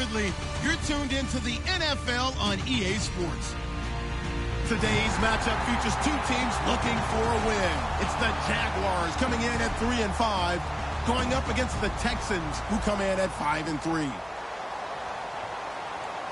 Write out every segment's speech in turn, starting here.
Absolutely. You're tuned into the NFL on EA Sports. Today's matchup features two teams looking for a win. It's the Jaguars coming in at 3-5, going up against the Texans, who come in at 5-3.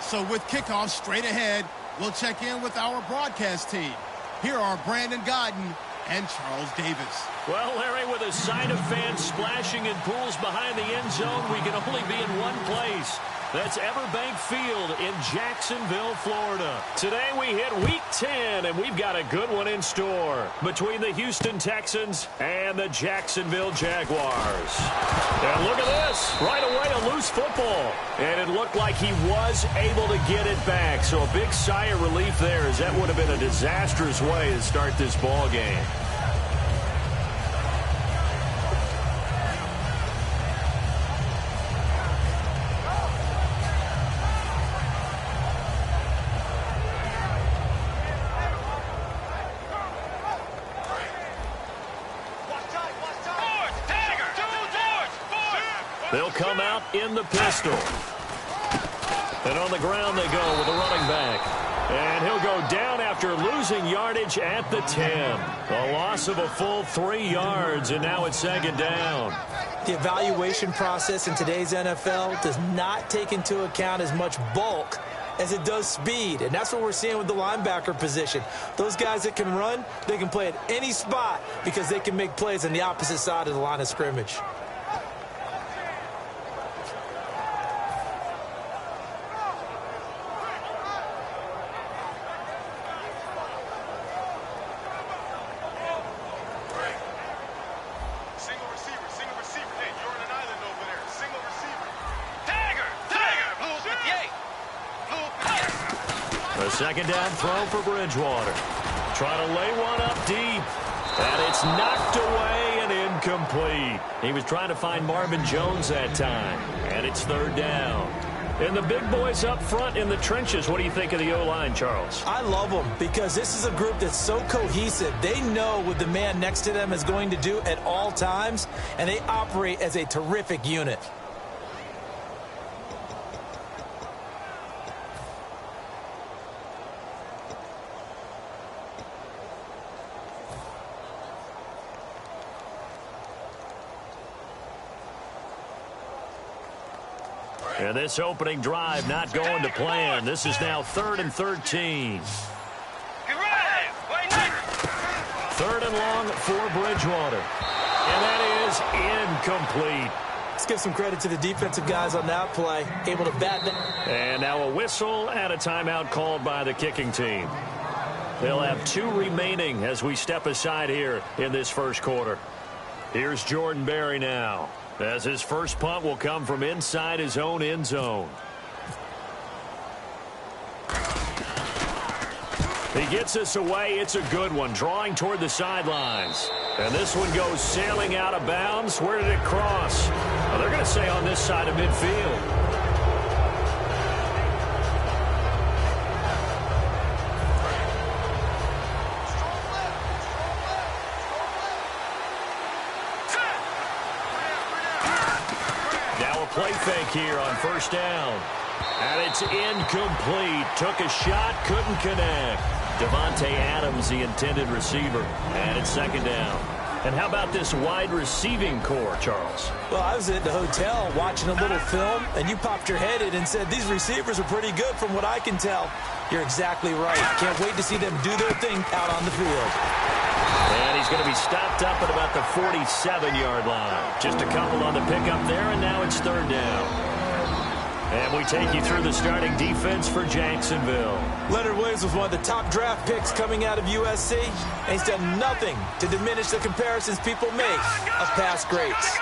So with kickoff straight ahead, we'll check in with our broadcast team. Here are Brandon Godden and Charles Davis. Well, Larry, with a sign of fans splashing in pools behind the end zone, we can only be in one place. That's Everbank Field in Jacksonville, Florida. Today we hit Week 10, and we've got a good one in store between the Houston Texans and the Jacksonville Jaguars. And look at this. Right away, a loose football. And it looked like he was able to get it back. So a big sigh of relief there, as that would have been a disastrous way to start this ball game. They'll come out in the pistol. And on the ground they go with the running back. And he'll go down after losing yardage at the 10. A loss of a full 3 yards, and now it's second down. The evaluation process in today's NFL does not take into account as much bulk as it does speed, and that's what we're seeing with the linebacker position. Those guys that can run, they can play at any spot because they can make plays on the opposite side of the line of scrimmage. Second down throw for Bridgewater. Trying to lay one up deep. And it's knocked away and incomplete. He was trying to find Marvin Jones that time. And it's third down. And the big boys up front in the trenches. What do you think of the O-line, Charles? I love them because this is a group that's so cohesive. They know what the man next to them is going to do at all times, and they operate as a terrific unit. And this opening drive not going to plan. This is now 3rd and 13. 3rd and long for Bridgewater. And that is incomplete. Let's give some credit to the defensive guys on that play. Able to bat down. And now a whistle and a timeout called by the kicking team. They'll have 2 remaining as we step aside here in this first quarter. Here's Jordan Berry now, as his first punt will come from inside his own end zone. He gets this away. It's a good one, drawing toward the sidelines. And this one goes sailing out of bounds. Where did it cross? Well, they're going to say on this side of midfield. Play fake here on first down. And it's incomplete. Took a shot, couldn't connect. Devontae Adams, the intended receiver. And it's second down. And how about this wide receiving core, Charles? Well, I was at the hotel watching a little film, and you popped your head in and said, these receivers are pretty good from what I can tell. You're exactly right. Can't wait to see them do their thing out on the field. And he's going to be stopped up at about the 47-yard line. Just a couple on the pickup there, and now it's third down. And we take you through the starting defense for Jacksonville. Leonard Williams was one of the top draft picks coming out of USC, and he's done nothing to diminish the comparisons people make of past greats.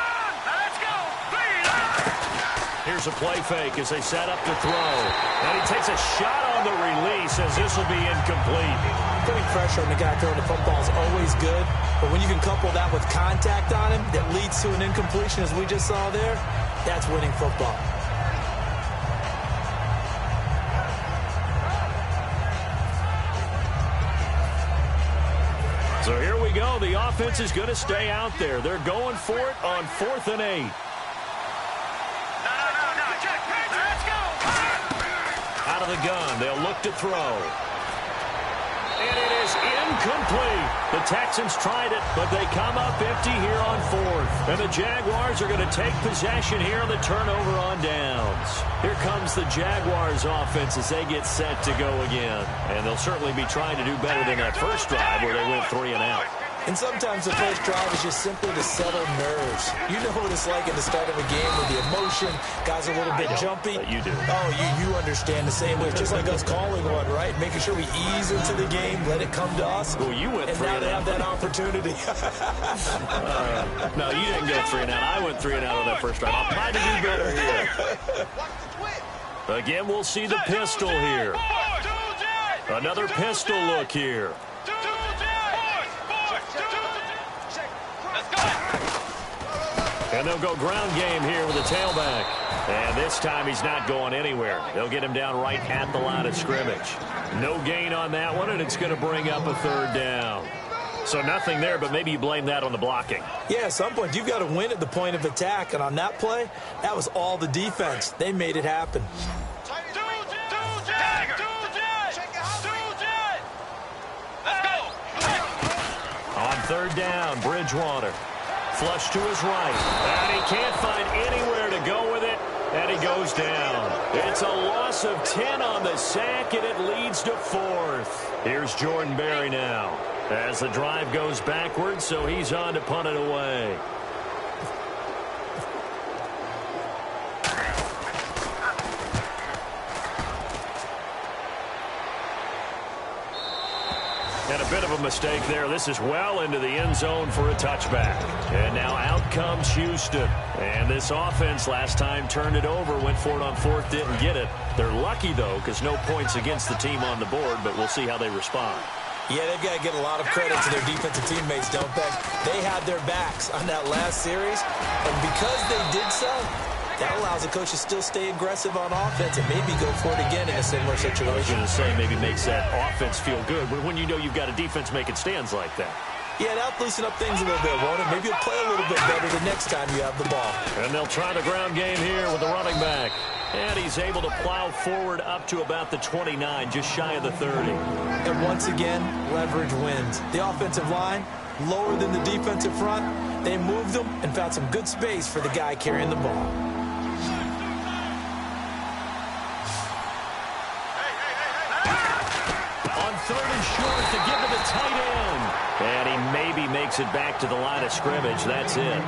Here's a play fake as they set up to throw. And he takes a shot on the release as this will be incomplete. Putting pressure on the guy throwing the football is always good, but when you can couple that with contact on him that leads to an incompletion, as we just saw there, that's winning football. So here we go. The offense is going to stay out there. They're going for it on 4th and 8. No, check. Let's go. of the gun. They'll look to throw. And it is incomplete. The Texans tried it, but they come up empty here on fourth. And the Jaguars are going to take possession here on the turnover on downs. Here comes the Jaguars offense as they get set to go again. And they'll certainly be trying to do better than that first drive where they went 3 and out. And sometimes the first drive is just simply to settle nerves. You know what it's like at the start of a game with the emotion. Guys are a little bit jumpy. You do. Oh, you understand the same way. It's just like us calling one, right? Making sure we ease into the game, let it come to us. Well, you went 3 and out. And now they have that opportunity. No, you didn't go 3 and out. I went 3 and out on that first drive. I'll try to do better here. Again, we'll see the pistol here. Another pistol look here. And they'll go ground game here with a tailback. And this time he's not going anywhere. They'll get him down right at the line of scrimmage. No gain on that one, and it's going to bring up a 3rd down. So nothing there, but maybe you blame that on the blocking. Yeah, at some point you've got to win at the point of attack. And on that play, that was all the defense. They made it happen. On 3rd down, Bridgewater. Flush to his right. And he can't find anywhere to go with it. And he goes down. It's a loss of 10 on the sack, and it leads to 4th. Here's Jordan Berry now. As the drive goes backwards, so he's on to punt it away. And a bit of a mistake there. This is well into the end zone for a touchback. And now out comes Houston. And this offense last time turned it over, went for it on 4th, didn't get it. They're lucky, though, because no points against the team on the board, but we'll see how they respond. Yeah, they've got to get a lot of credit to their defensive teammates, don't they? They had their backs on that last series, and because they did so, that allows the coach to still stay aggressive on offense and maybe go for it again in a similar situation. I was going to say maybe makes that offense feel good, but when you know you've got a defense making stands like that. Yeah, that'll loosen up things a little bit, won't it? Maybe you'll play a little bit better the next time you have the ball. And they'll try the ground game here with the running back. And he's able to plow forward up to about the 29, just shy of the 30. And once again, leverage wins. The offensive line, lower than the defensive front. They moved them and found some good space for the guy carrying the ball. On 3rd and short to give to the tight end. And he maybe makes it back to the line of scrimmage. That's it.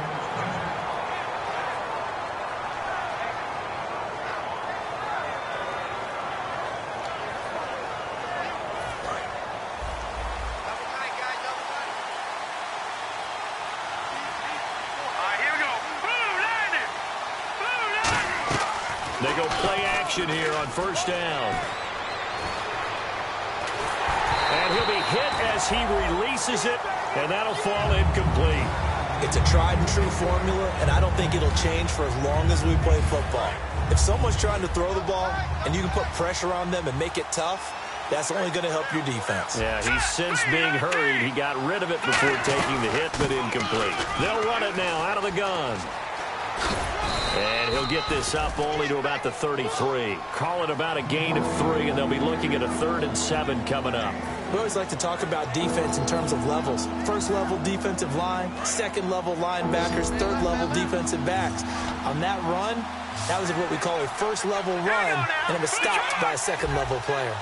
They go play action here on 1st down. And he'll be hit as he releases it, and that'll fall incomplete. It's a tried and true formula, and I don't think it'll change for as long as we play football. If someone's trying to throw the ball and you can put pressure on them and make it tough, that's only going to help your defense. Yeah, he's since being hurried. He got rid of it before taking the hit, but incomplete. They'll run it now out of the gun. And he'll get this up only to about the 33. Call it about a gain of 3, and they'll be looking at a 3rd and 7 coming up. We always like to talk about defense in terms of levels. 1st level defensive line, 2nd level linebackers, 3rd level defensive backs. On that run, that was what we call a 1st level run, and it was stopped by a 2nd level player.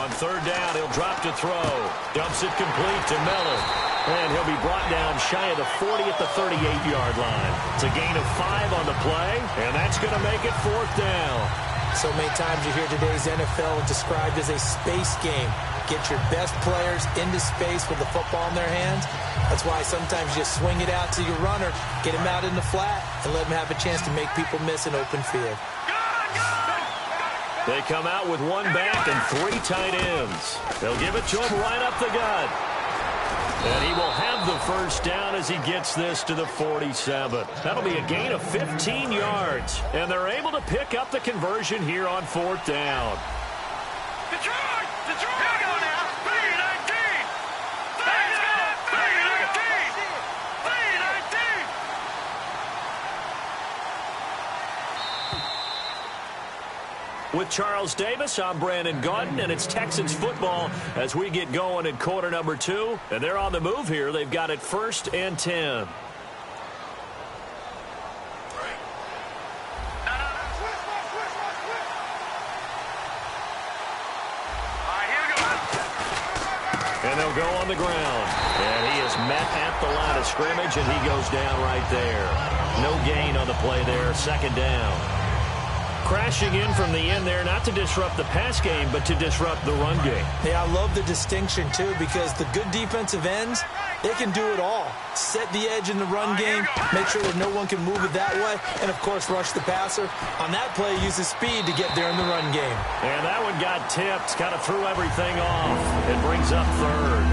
On 3rd down, he'll drop to throw. Dumps it complete to Miller. And he'll be brought down shy of the 40 at the 38-yard line. It's a gain of 5 on the play, and that's going to make it 4th down. So many times you hear today's NFL described as a space game. Get your best players into space with the football in their hands. That's why sometimes you just swing it out to your runner, get him out in the flat, and let him have a chance to make people miss an open field. They come out with 1 back and 3 tight ends. They'll give it to him right up the gut. And he will have the 1st down as he gets this to the 47. That'll be a gain of 15 yards. And they're able to pick up the conversion here on 4th down. Detroit! Here we go now! 3-19! 3-19! 3-19! With Charles Davis, I'm Brandon Gaudin, and it's Texans football as we get going in quarter number 2. And they're on the move here. They've got it 1st and 10. And they'll go on the ground. And he is met at the line of scrimmage, and he goes down right there. No gain on the play there. 2nd down. Crashing in from the end there, not to disrupt the pass game, but to disrupt the run game. Yeah, I love the distinction, too, because the good defensive ends, they can do it all. Set the edge in the run game, make sure that no one can move it that way, and, of course, rush the passer. On that play, use his speed to get there in the run game. And that one got tipped, kind of threw everything off. It brings up 3rd.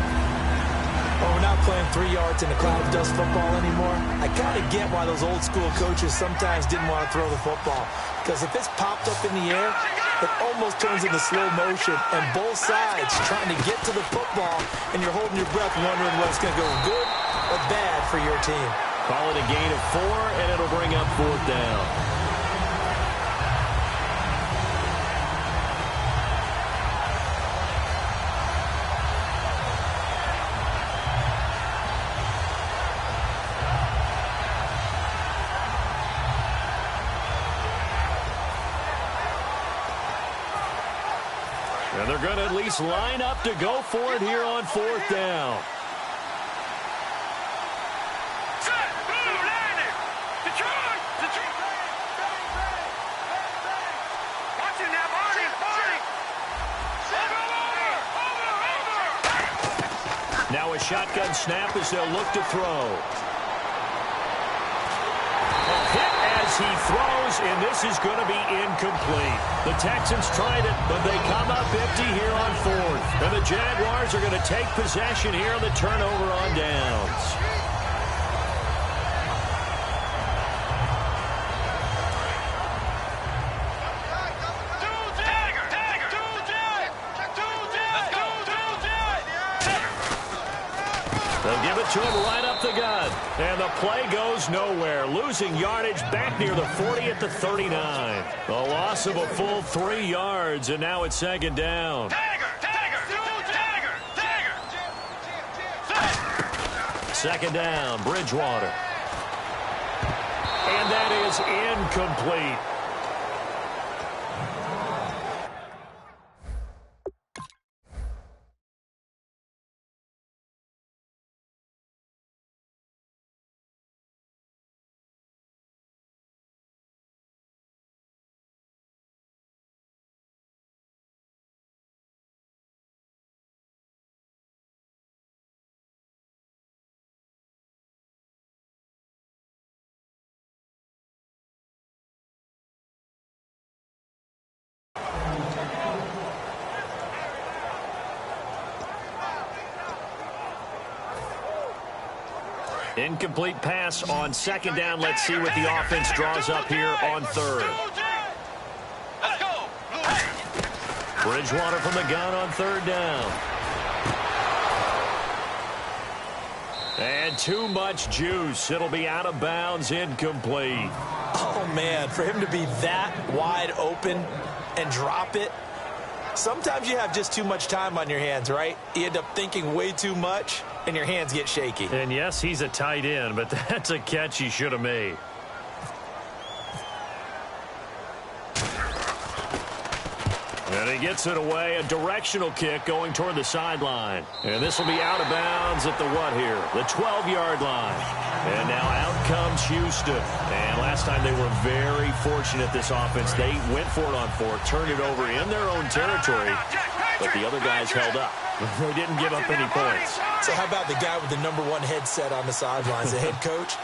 Oh, we're not playing 3 yards in a cloud of dust football anymore. I kind of get why those old-school coaches sometimes didn't want to throw the football. Because if it's popped up in the air, it almost turns into slow motion. And both sides trying to get to the football, and you're holding your breath wondering whether it's going to go good or bad for your team. Call it a gain of 4, and it'll bring up 4th down. And they're going to at least line up to go for it here on 4th down. Set, move, landing. Detroit. Watching that, Barney. Over. Now a shotgun snap as they'll look to throw. Hit as he throws, and this is going to be incomplete. The Texans tried it, but they come up empty here on 4th. And the Jaguars are going to take possession here on the turnover on downs. They'll give it to him right up the gut. And the play goes nowhere. Losing yardage back near the 40 at the 39. A loss of a full 3 yards, and now it's 2nd down. Tiger. 2nd down, Bridgewater. And that is incomplete. Incomplete pass on 2nd down. Let's see what the offense draws up here on 3rd. Let's go. Bridgewater from the gun on 3rd down. And too much juice. It'll be out of bounds, incomplete. Oh, man, for him to be that wide open and drop it. Sometimes you have just too much time on your hands, right? You end up thinking way too much, and your hands get shaky. And yes, he's a tight end, but that's a catch he should have made. And he gets it away, a directional kick going toward the sideline. And this will be out of bounds at the what here? The 12-yard line. And now out comes Houston. And last time they were very fortunate, this offense. They went for it on 4th, turned it over in their own territory, but the other guys held up. They didn't give up any points. So how about the guy with the #1 headset on the sidelines, the head coach?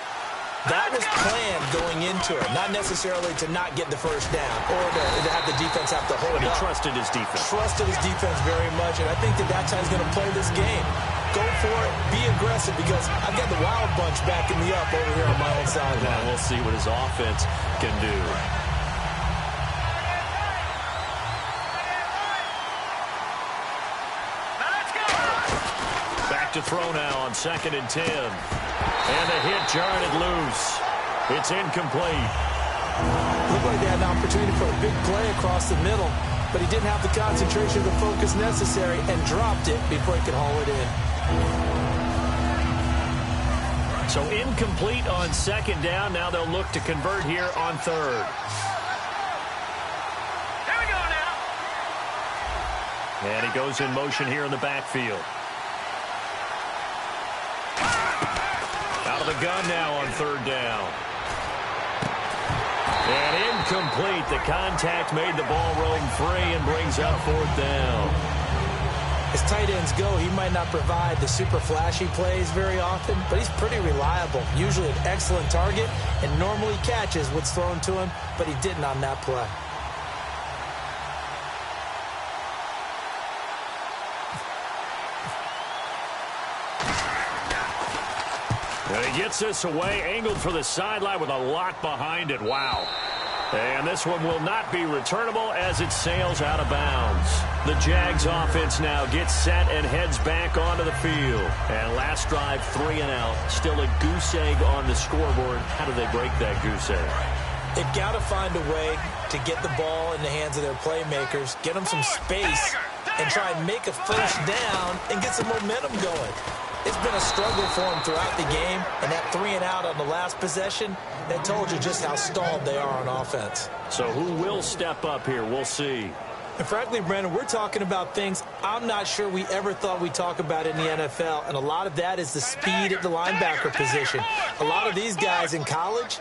That was planned going into it, not necessarily to not get the first down or to have the defense have to hold But he up. trusted his defense. Trusted his defense very much, and I think that that's how he's going to play this game. Go for it, be aggressive, because I've got the wild bunch backing me up over here on my own sideline. Now we'll see what his offense can do. Back to throw now on 2nd and 10. And the hit jarred it loose. It's incomplete. Looked like they had an opportunity for a big play across the middle, but he didn't have the concentration or the focus necessary and dropped it before he could haul it in. So incomplete on second down. Now they'll look to convert here on third. Here we go now. And he goes in motion here in the backfield. Out of the gun now on third down. And incomplete. The contact made the ball roam free and brings up fourth down. As tight ends go, he might not provide the super flashy plays very often, but he's pretty reliable. Usually an excellent target and normally catches what's thrown to him, but he didn't on that play. And he gets this away, angled for the sideline with a lot behind it. Wow. And this one will not be returnable as it sails out of bounds. The Jags offense now gets set and heads back onto the field. And last drive, 3 and out. Still a goose egg on the scoreboard. How do they break that goose egg? They've got to find a way to get the ball in the hands of their playmakers, get them some space, and try and make a first down and get some momentum going. It's been a struggle for them throughout the game, and that 3 and out on the last possession, that told you just how stalled they are on offense. So who will step up here? We'll see. And frankly, Brandon, we're talking about things I'm not sure we ever thought we'd talk about in the NFL, and a lot of that is the speed at the linebacker position. A lot of these guys in college,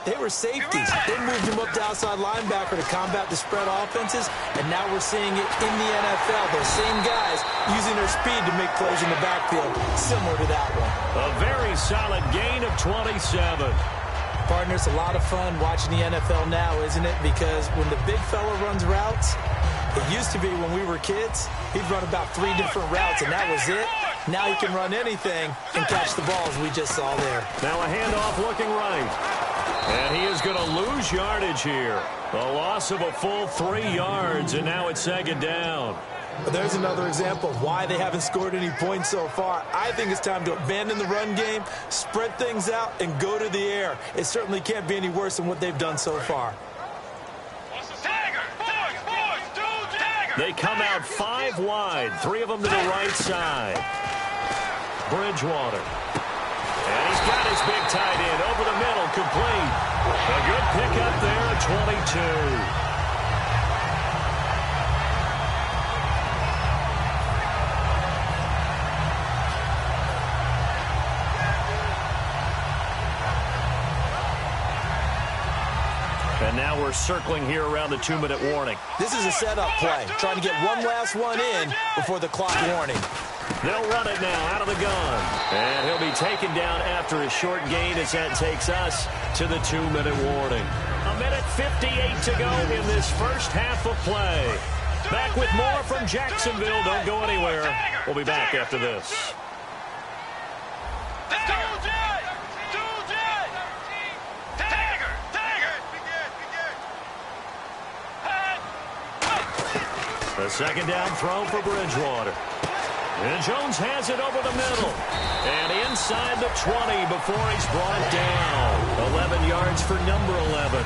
they were safeties. They moved them up to outside linebacker to combat the spread offenses, and now we're seeing it in the NFL. Those same guys using their speed to make plays in the backfield, similar to that one. A very solid gain of 27. Partner, it's a lot of fun watching the NFL now, isn't it? Because when the big fella runs routes, it used to be when we were kids, he'd run about 3 different routes, and that was it. Now he can run anything and catch the ball, as we just saw there. Now a handoff looking right. And he is going to lose yardage here. A loss of a full 3 yards, and now it's second down. But there's another example of why they haven't scored any points so far. I think it's time to abandon the run game, spread things out, and go to the air. It certainly can't be any worse than what they've done so far. They come out 5 wide, 3 of them to the right side. Bridgewater. And he's got his big tight end over the middle, complete. A good pickup there at 22. And now we're circling here around the 2-minute warning. This is a setup play, trying to get one last one in before the clock warning. They'll run it now out of the gun. And he'll be taken down after a short gain as that takes us to the 2-minute warning. 1:58 to go in this first half of play. Back with more from Jacksonville. Don't go anywhere. We'll be back after this. A second down throw for Bridgewater. And Jones has it over the middle. And inside the 20 before he's brought down. 11 yards for number 11.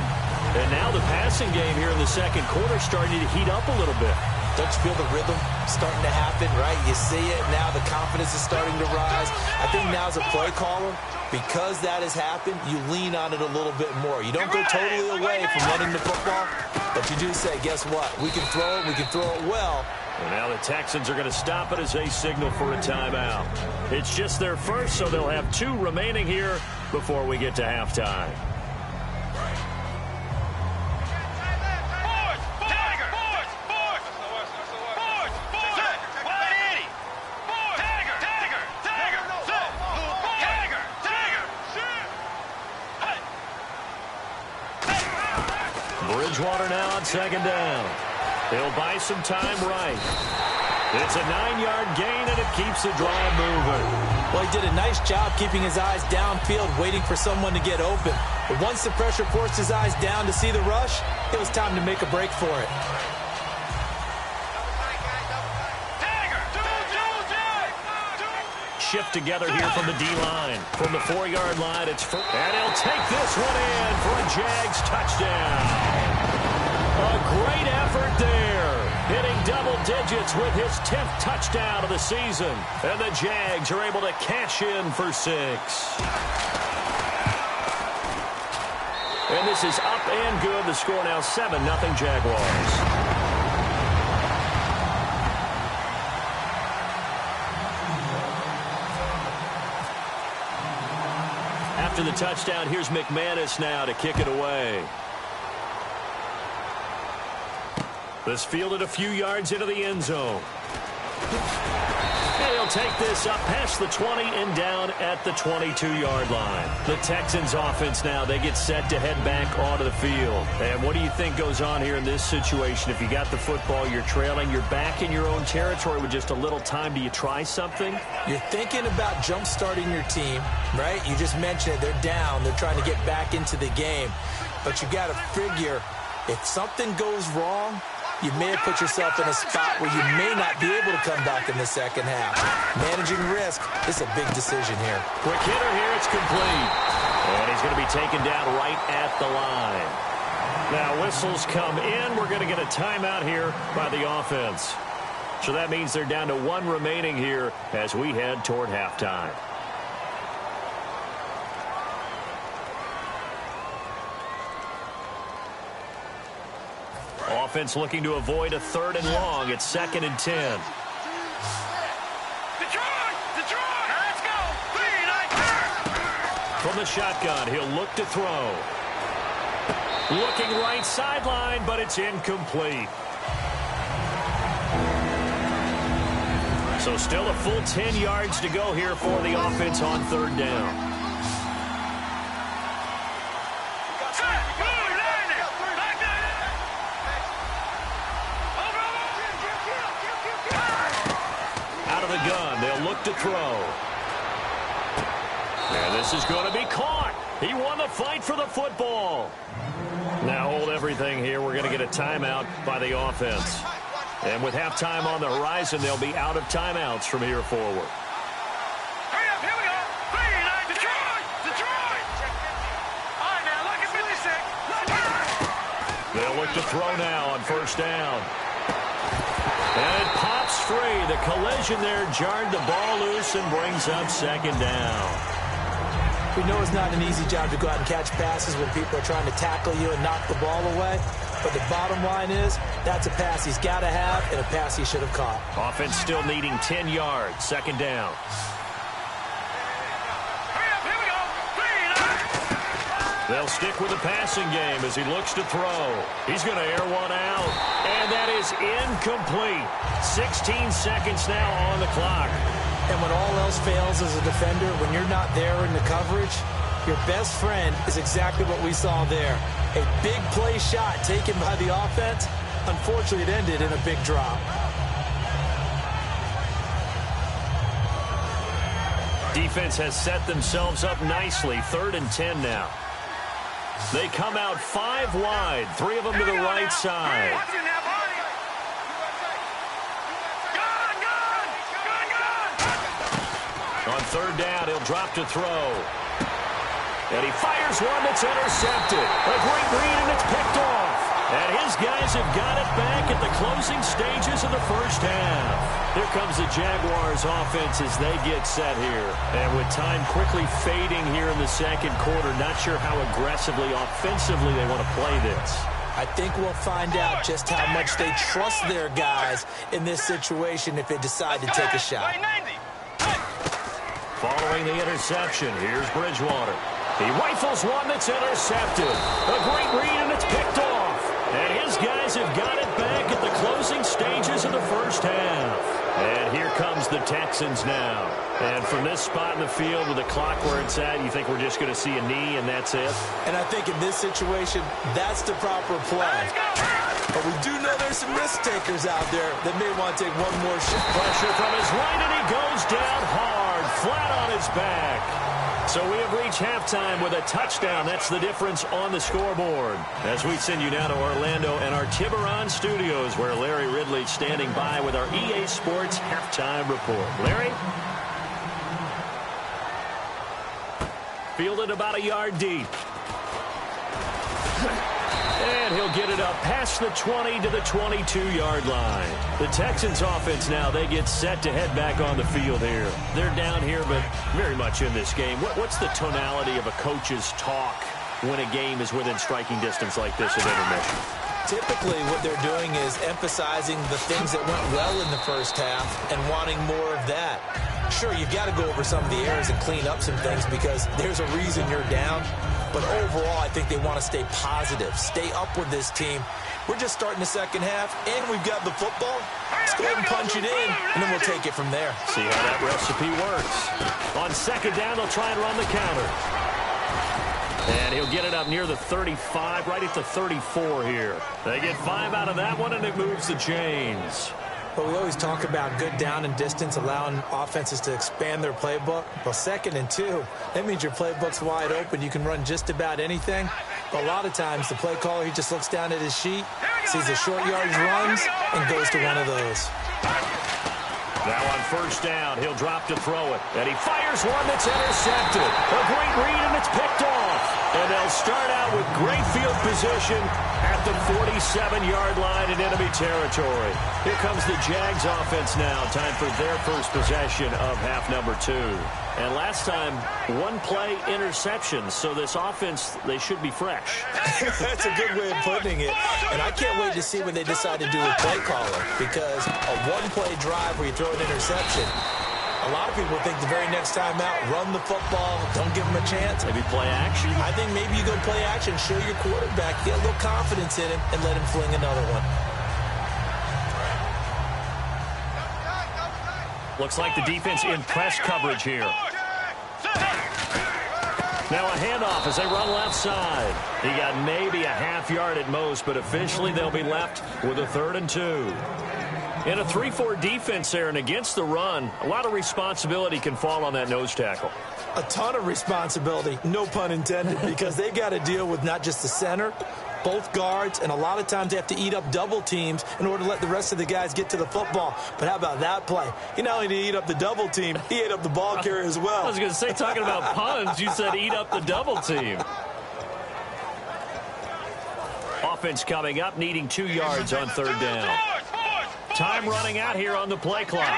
And now the passing game here in the second quarter starting to heat up a little bit. Don't you feel the rhythm starting to happen, right? You see it. Now the confidence is starting to rise. I think now as a play caller, because that has happened, you lean on it a little bit more. You don't go totally away from running the football, but you do say, guess what? We can throw it. We can throw it well. And now the Texans are going to stop it as they signal for a timeout. It's just their first, so they'll have 2 remaining here before we get to halftime. Bridgewater now on second down. He'll buy some time right. It's a 9-yard gain, and it keeps the drive moving. Well, he did a nice job keeping his eyes downfield, waiting for someone to get open. But once the pressure forced his eyes down to see the rush, it was time to make a break for it. shift together here from the D-line. From the 4-yard line, it's first. And he'll take this one in for a Jags touchdown. A great effort there. Hitting double digits with his 10th touchdown of the season. And the Jags are able to cash in for 6. And this is up and good. The score now 7-0 Jaguars. After the touchdown, here's McManus now to kick it away. This fielded a few yards into the end zone. And he'll take this up past the 20 and down at the 22-yard line. The Texans offense now, they get set to head back onto the field. And what do you think goes on here in this situation? If you got the football, you're trailing, you're back in your own territory with just a little time. Do you try something? You're thinking about jump-starting your team, right? You just mentioned it. They're down. They're trying to get back into the game. But you got to figure, if something goes wrong, you may have put yourself in a spot where you may not be able to come back in the second half. Managing risk is a big decision here. Quick hitter here, it's complete. And he's going to be taken down right at the line. Now whistles come in. We're going to get a timeout here by the offense. So that means they're down to 1 remaining here as we head toward halftime. Offense looking to avoid a 3rd and long. It's 2nd and 10. Detroit! Let's go! From the shotgun, he'll look to throw. Looking right sideline, but it's incomplete. So still a full 10 yards to go here for the offense on 3rd down. To throw. And this is going to be caught. He won the fight for the football. Now hold everything here. We're going to get a timeout by the offense. And with halftime on the horizon, they'll be out of timeouts from here forward. Hurry up, here we go. Detroit! All right, now, look at 56. They'll look to throw now on 1st down. And it pops free. The collision there jarred the ball loose and brings up 2nd down. We know it's not an easy job to go out and catch passes when people are trying to tackle you and knock the ball away. But the bottom line is, that's a pass he's got to have and a pass he should have caught. Offense still needing 10 yards. 2nd down. They'll stick with the passing game as he looks to throw. He's going to air one out. And that is incomplete. 16 seconds now on the clock. And when all else fails as a defender, when you're not there in the coverage, your best friend is exactly what we saw there. A big play shot taken by the offense. Unfortunately, it ended in a big drop. Defense has set themselves up nicely. 3rd and 10 now. They come out 5 wide, 3 of them to the right side. On 3rd down, he'll drop to throw. And he fires one that's intercepted. A great read, and it's picked off. And his guys have got it back at the closing stages of the 1st half. Here comes the Jaguars offense as they get set here. And with time quickly fading here in the 2nd quarter, not sure how aggressively, offensively they want to play this. I think we'll find out just how much they trust their guys in this situation if they decide to take a shot. Following the interception, here's Bridgewater. He rifles one that's intercepted. A great read, and it's picked off. And his guys have got it back at the closing stages of the 1st half. And here comes the Texans now. And from this spot in the field with the clock where it's at, you think we're just going to see a knee and that's it? And I think in this situation, that's the proper play. But we do know there's some risk takers out there that may want to take one more shot. Pressure from his right, and he goes down hard, flat on his back. So we have reached halftime with a touchdown. That's the difference on the scoreboard. As we send you now to Orlando and our Tiburon studios, where Larry Ridley's standing by with our EA Sports Halftime Report. Larry? Fielded about a yard deep. And he'll get it up past the 20 to the 22-yard line. The Texans offense now, they get set to head back on the field here. They're down here, but very much in this game. What's the tonality of a coach's talk when a game is within striking distance like this at intermission? Typically, what they're doing is emphasizing the things that went well in the first half and wanting more of that. Sure, you've got to go over some of the errors and clean up some things because there's a reason you're down. But overall, I think they want to stay positive, stay up with this team. We're just starting the second half, and we've got the football. Let's go ahead and punch it in, and then we'll take it from there. See how that recipe works. On second down, they'll try and run the counter. And he'll get it up near the 35, right at the 34 here. They get 5 out of that one, and it moves the chains. But we always talk about good down and distance, allowing offenses to expand their playbook. Well, 2nd and 2, that means your playbook's wide open. You can run just about anything. But a lot of times, the play caller, he just looks down at his sheet, sees the short yardage runs, and goes to one of those. Now on first down, he'll drop to throw it. And he fires one that's intercepted. A great read, and it's picked off. And they'll start out with great field position at the 47-yard line in enemy territory. Here comes the Jags offense now. Time for their first possession of half number 2. And last time, one play interception. So this offense, they should be fresh. That's a good way of putting it. And I can't wait to see what they decide to do with play calling. Because a one-play drive where you throw an interception, a lot of people think the very next time out, run the football, don't give them a chance. Maybe play action. I think maybe you go play action, show your quarterback, get a little confidence in him, and let him fling another one. Looks like the defense in press coverage here. Now a handoff as they run left side. He got maybe a half yard at most, but officially they'll be left with a 3rd and 2. In a 3-4 defense there and against the run, a lot of responsibility can fall on that nose tackle. A ton of responsibility, no pun intended, because they got to deal with not just the center, both guards, and a lot of times they have to eat up double teams in order to let the rest of the guys get to the football. But how about that play? He not only did he eat up the double team, he ate up the ball carrier as well. I was going to say, talking about puns, you said eat up the double team. Offense coming up, needing 2 yards on 3rd down. Time running out here on the play clock.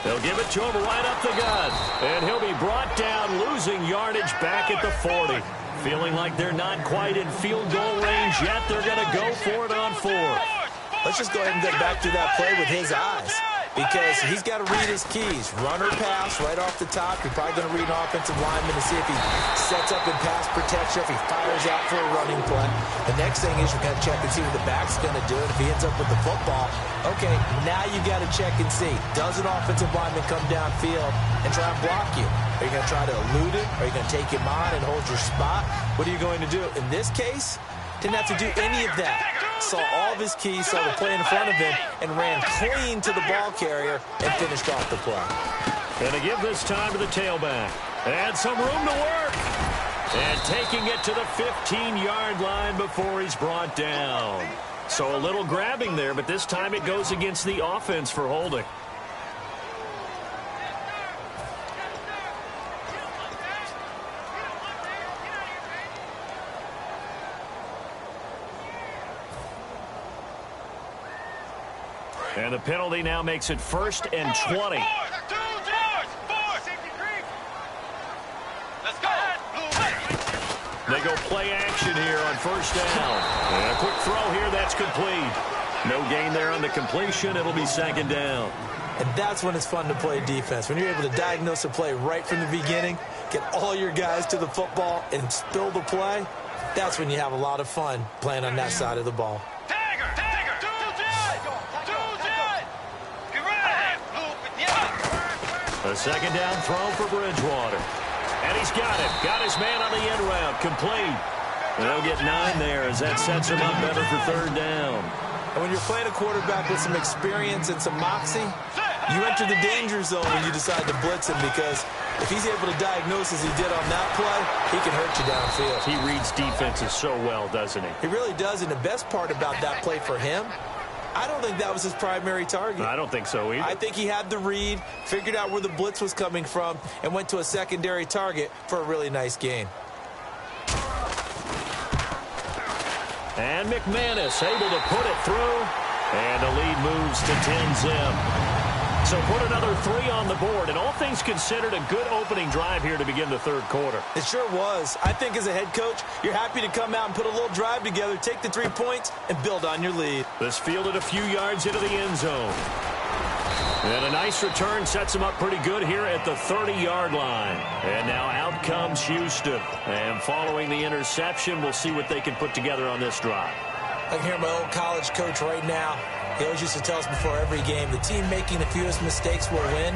They'll give it to him right up the gut. And he'll be brought down, losing yardage back at the 40. Feeling like they're not quite in field goal range yet. They're going to go for it on 4th. Let's just go ahead and get back to that play with his eyes. Because he's got to read his keys. Run or pass right off the top. You're probably going to read an offensive lineman to see if he sets up in pass protection, if he fires out for a running play. The next thing is you're going to check and see what the back's going to do. And if he ends up with the football, okay, now you got to check and see. Does an offensive lineman come downfield and try and block you? Are you going to try to elude it? Are you going to take him on and hold your spot? What are you going to do? In this case, didn't have to do any of that. Saw all of his keys, saw the play in front of him, and ran clean to the ball carrier and finished off the play. Going to give this time to the tailback. And some room to work. And taking it to the 15-yard line before he's brought down. So a little grabbing there, but this time it goes against the offense for holding. And the penalty now makes it 1st and 20. They go play action here on 1st down. And a quick throw here, that's complete. No gain there on the completion. It'll be 2nd down. And that's when it's fun to play defense. When you're able to diagnose a play right from the beginning, get all your guys to the football, and spill the play, that's when you have a lot of fun playing on that side of the ball. A 2nd down throw for Bridgewater. And he's got it. Got his man on the end route. Complete. And they'll get 9 there as that sets him up better for 3rd down. And when you're playing a quarterback with some experience and some moxie, you enter the danger zone when you decide to blitz him, because if he's able to diagnose as he did on that play, he can hurt you downfield. He reads defenses so well, doesn't he? He really does, and the best part about that play for him I don't think that was his primary target. I don't think so either. I think he had the read, figured out where the blitz was coming from, and went to a secondary target for a really nice gain. And McManus able to put it through. And the lead moves to 10-zip. So put another 3 on the board. And all things considered, a good opening drive here to begin the third quarter. It sure was. I think as a head coach, you're happy to come out and put a little drive together, take the 3 points, and build on your lead. This fielded a few yards into the end zone. And a nice return sets him up pretty good here at the 30-yard line. And now out comes Houston. And following the interception, we'll see what they can put together on this drive. I can hear my old college coach right now. He always used to tell us before every game, the team making the fewest mistakes will win.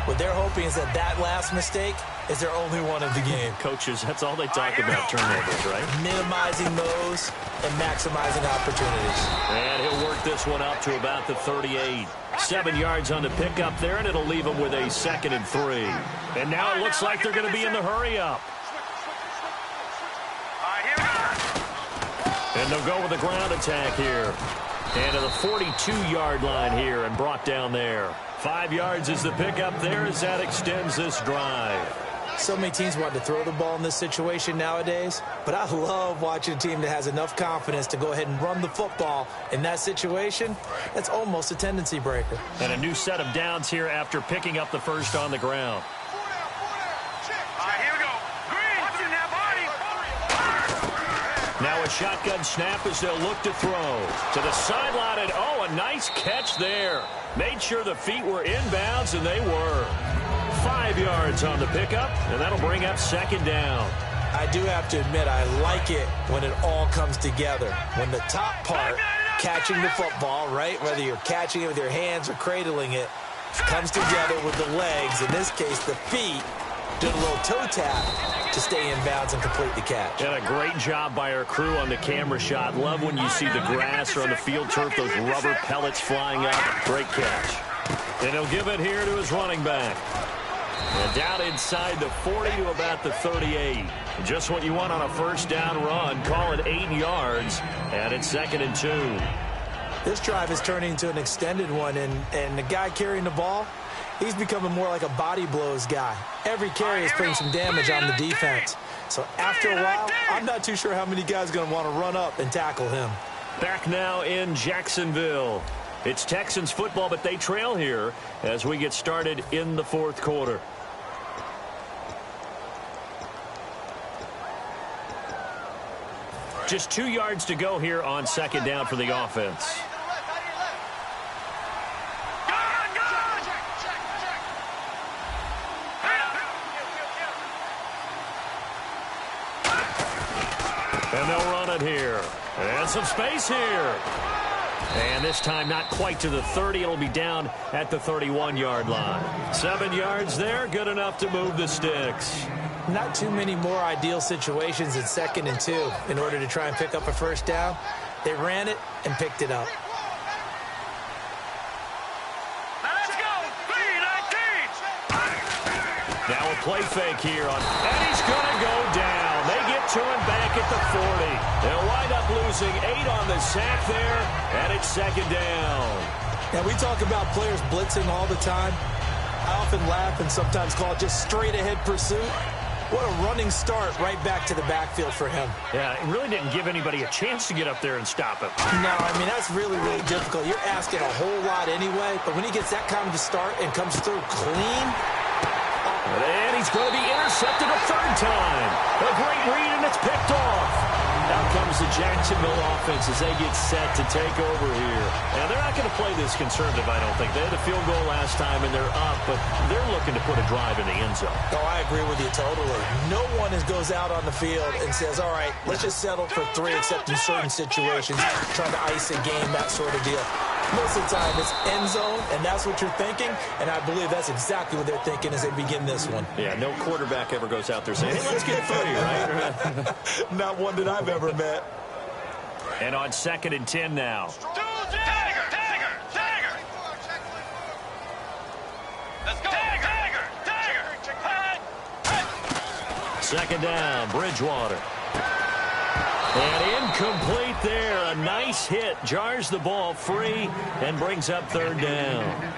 What they're hoping is that last mistake is their only one of the game. Coaches, that's all they talk about, turnovers, right? Minimizing those and maximizing opportunities. And he'll work this one up to about the 38. 7 yards on the pickup there, and it'll leave him with a 2nd and 3. And now it looks like they're going to be in the hurry-up. And they'll go with a ground attack here. And to the 42-yard line here and brought down there. 5 yards is the pickup there as that extends this drive. So many teams want to throw the ball in this situation nowadays, but I love watching a team that has enough confidence to go ahead and run the football in that situation. That's almost a tendency breaker. And a new set of downs here after picking up the first on the ground. Now a shotgun snap as they'll look to throw. To the sideline, and oh, a nice catch there. Made sure the feet were inbounds, and they were. 5 yards on the pickup, and that'll bring up 2nd down. I do have to admit, I like it when it all comes together. When the top part, catching the football, right, whether you're catching it with your hands or cradling it, comes together with the legs, in this case the feet, doing a little toe tap to stay in bounds and complete the catch. And a great job by our crew on the camera shot. Love when you see the grass or on the field turf, those rubber pellets flying up. Great catch. And he'll give it here to his running back. And down inside the 40 to about the 38. Just what you want on a first down run. Call it 8 yards. And it's 2nd and 2. This drive is turning into an extended one, and the guy carrying the ball, he's becoming more like a body blows guy. Every carry is putting some damage on the defense. So after a while, I'm not too sure how many guys are going to want to run up and tackle him. Back now in Jacksonville. It's Texans football, but they trail here as we get started in the fourth quarter. Just 2 yards to go here on 2nd down for the offense. And they'll run it here. And some space here. And this time not quite to the 30. It'll be down at the 31-yard line. 7 yards there, good enough to move the sticks. Not too many more ideal situations in 2nd and 2 in order to try and pick up a first down. They ran it and picked it up. Let's go! B-19! Now a play fake here and he's going to go down. They get to him back at the 40. They'll wind up losing 8 on the sack there, and it's 2nd down. Now, we talk about players blitzing all the time. I often laugh and sometimes call it just straight-ahead pursuit. What a running start right back to the backfield for him. Yeah, it really didn't give anybody a chance to get up there and stop him. No, I mean, that's really, really difficult. You're asking a whole lot anyway, but when he gets that kind of a start and comes through clean. And he's going to be intercepted a 3rd time. A great read, and it's picked off. Out comes the Jacksonville offense as they get set to take over here. Now, they're not going to play this conservative, I don't think. They had a field goal last time, and they're up, but they're looking to put a drive in the end zone. Oh, I agree with you totally. No one goes out on the field and says, all right, let's just settle for 3 except in certain situations, trying to ice a game, that sort of deal. Most of the time, it's end zone, and that's what you're thinking, and I believe that's exactly what they're thinking as they begin this one. Yeah, no quarterback ever goes out there saying, hey, let's get 30, right? Not one that I've ever met. And on 2nd and 10 now. Tiger! Let's go! Tiger! 2nd down, Bridgewater. And incomplete there. A nice hit. Jars the ball free and brings up third down.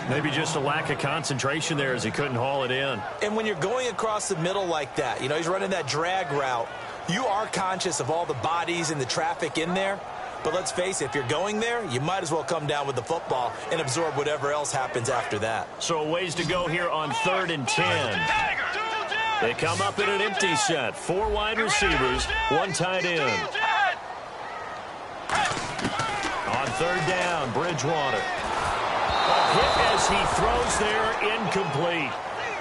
Maybe just a lack of concentration there as he couldn't haul it in. And when you're going across the middle like that, he's running that drag route, you are conscious of all the bodies and the traffic in there. But let's face it, if you're going there, you might as well come down with the football and absorb whatever else happens after that. So a ways to go here on 3rd and 10. They come up in an empty set. 4 wide receivers, 1 tight end. On 3rd down, Bridgewater. A hit as he throws there, incomplete.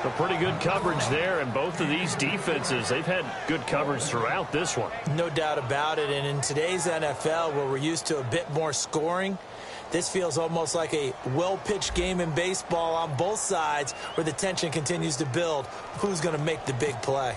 A pretty good coverage there, and both of these defenses, they've had good coverage throughout this one. No doubt about it, and in today's NFL, where we're used to a bit more scoring, this feels almost like a well-pitched game in baseball on both sides where the tension continues to build. Who's going to make the big play?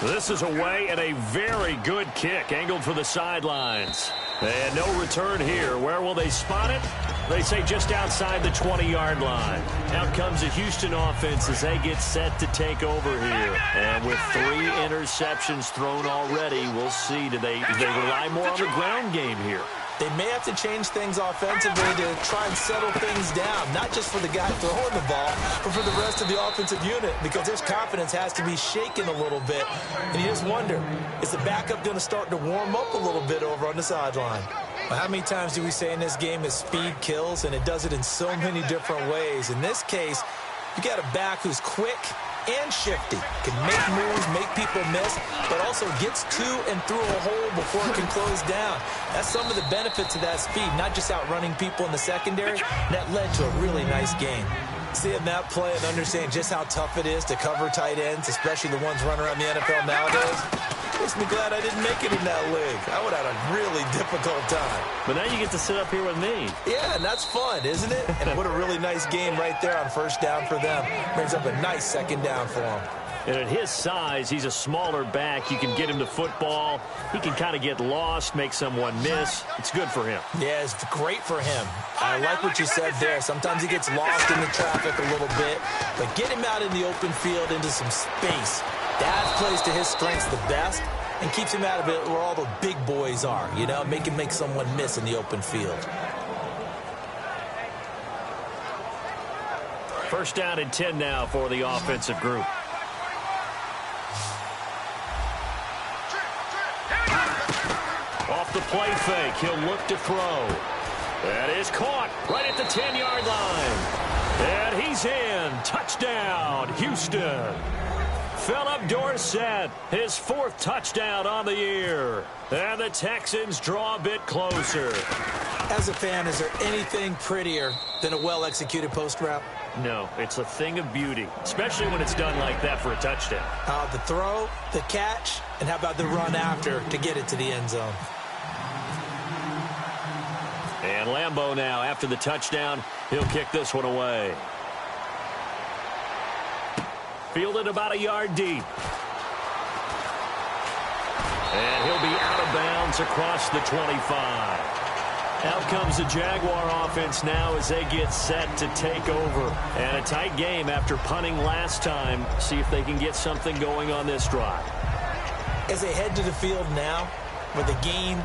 This is away and a very good kick angled for the sidelines. And no return here. Where will they spot it? They say just outside the 20-yard line. Out comes the Houston offense as they get set to take over here. And with 3 interceptions thrown already, we'll see. Do they rely more on the ground game here? They may have to change things offensively to try and settle things down, not just for the guy throwing the ball, but for the rest of the offensive unit, because his confidence has to be shaken a little bit. And you just wonder, is the backup going to start to warm up a little bit over on the sideline? Well, how many times do we say in this game is speed kills, and it does it in so many different ways. In this case, you got a back who's quick and shifty, can make moves, make people miss, but also gets to and through a hole before it can close down. That's some of the benefits of that speed, not just outrunning people in the secondary. That led to a really nice game. Seeing that play and understanding just how tough it is to cover tight ends, especially the ones running around the NFL nowadays, makes me glad I didn't make it in that league. I would have had a really difficult time. But now you get to sit up here with me. Yeah, and that's fun, isn't it? And what a really nice game right there on 1st down for them. Brings up a nice 2nd down for them. And at his size, he's a smaller back. You can get him to football. He can kind of get lost, make someone miss. It's good for him. Yeah, it's great for him. I like what you said there. Sometimes he gets lost in the traffic a little bit, but get him out in the open field into some space. That plays to his strengths the best and keeps him out of it where all the big boys are, make him make someone miss in the open field. 1st down and 10 now for the offensive group. Off the play fake, he'll look to throw. That is caught right at the 10-yard line. And he's in. Touchdown, Houston. Philip Dorsett, his 4th touchdown on the year. And the Texans draw a bit closer. As a fan, is there anything prettier than a well-executed post route? No, it's a thing of beauty, especially when it's done like that for a touchdown. The throw, the catch, and how about the run after to get it to the end zone? And Lambeau now, after the touchdown, he'll kick this one away. Fielded about a yard deep. And he'll be out of bounds across the 25. Out comes the Jaguar offense now as they get set to take over. And a tight game after punting last time. See if they can get something going on this drive. As they head to the field now, with the game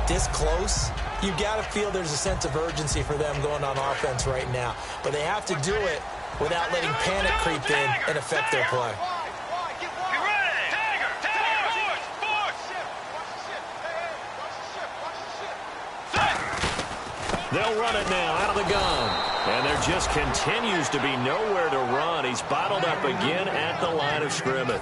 this close, you've got to feel there's a sense of urgency for them going on offense right now. But they have to do it without letting panic creep in and affect their play. They'll run it now out of the gun. And there just continues to be nowhere to run. He's bottled up again at the line of scrimmage.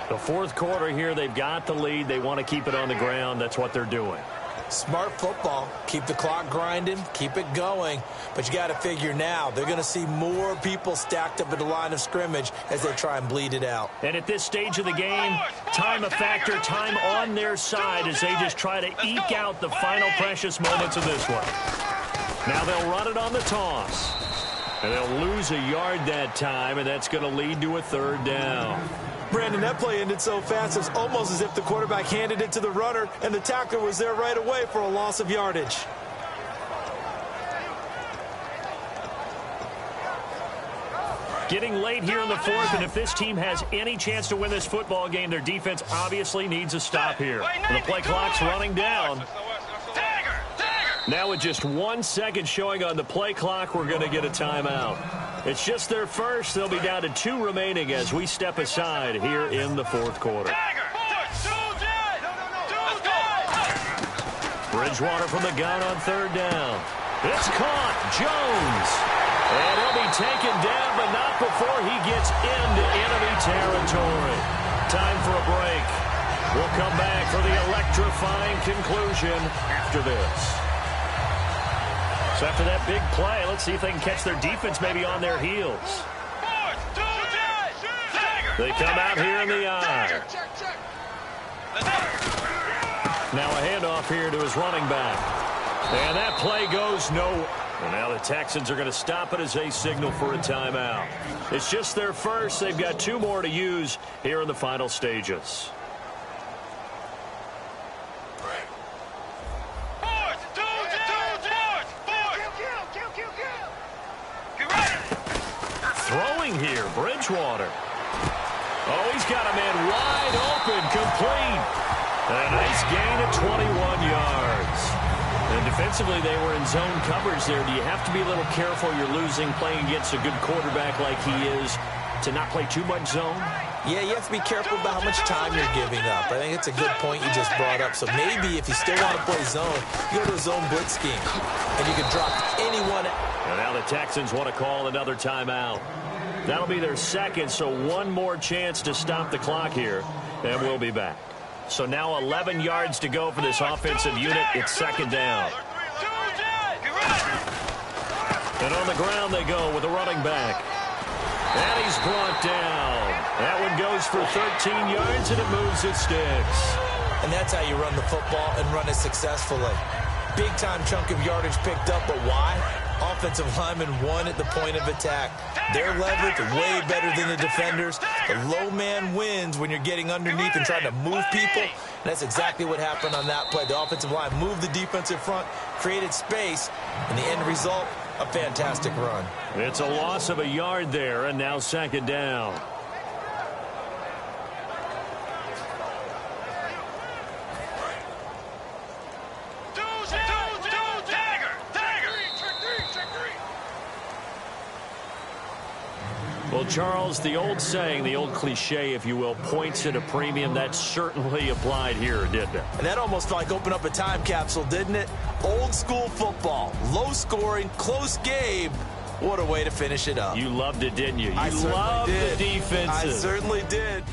The 4th quarter here, they've got the lead. They want to keep it on the ground. That's what they're doing. Smart football. Keep the clock grinding. Keep it going. But you got to figure now they're going to see more people stacked up at the line of scrimmage as they try and bleed it out. And at this stage of the game, time a factor, time on their side as they just try to eke out the final precious moments of this one. Now they'll run it on the toss. And they'll lose a yard that time, and that's going to lead to a 3rd down. Brandon, that play ended so fast, it's almost as if the quarterback handed it to the runner and the tackler was there right away for a loss of yardage. Getting late here in the fourth, and if this team has any chance to win this football game, their defense obviously needs a stop here. The play clock's running down. Now with just 1 second showing on the play clock, we're going to get a timeout. It's just their first. They'll be down to 2 remaining as we step aside here in the fourth quarter. Bridgewater from the gun on third down. It's caught. Jones. And he'll be taken down, but not before he gets into enemy territory. Time for a break. We'll come back for the electrifying conclusion after this. So after that big play, let's see if they can catch their defense maybe on their heels. They come out here in the eye. Now a handoff here to his running back. And that play goes nowhere. And now the Texans are going to stop it as they signal for a timeout. It's just their first. They've got 2 more to use here in the final stages. Throwing here, Bridgewater. Oh, he's got a man wide open, complete. A nice gain of 21 yards. And defensively, they were in zone coverage there. Do you have to be a little careful? You're losing playing against a good quarterback like he is to not play too much zone? Yeah, you have to be careful about how much time you're giving up. I think it's a good point you just brought up. So maybe if you still want to play zone, you go to a zone blitz scheme, and you can drop anyone. And now the Texans want to call another timeout. That'll be their second, so 1 more chance to stop the clock here, and we'll be back. So now 11 yards to go for this offensive unit. It's second down. And on the ground they go with the running back. And he's brought down. That one goes for 13 yards, and it moves its sticks. And that's how you run the football and run it successfully. Big-time chunk of yardage picked up, but why? Offensive lineman won at the point of attack. Their leverage way better than the defenders. The low man wins when you're getting underneath and trying to move people. And that's exactly what happened on that play. The offensive line moved the defensive front, created space, and the end result, a fantastic run. It's a loss of a yard there, and now second down. Well, Charles, the old saying, the old cliche, if you will, points at a premium, that certainly applied here, didn't it? And that almost like opened up a time capsule, didn't it? Old school football, low scoring, close game. What a way to finish it up. You loved it, didn't you? You loved the defenses. I certainly did.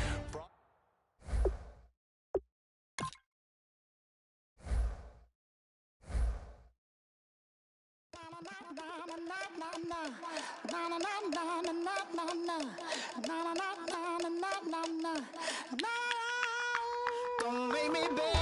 Don't make me beg.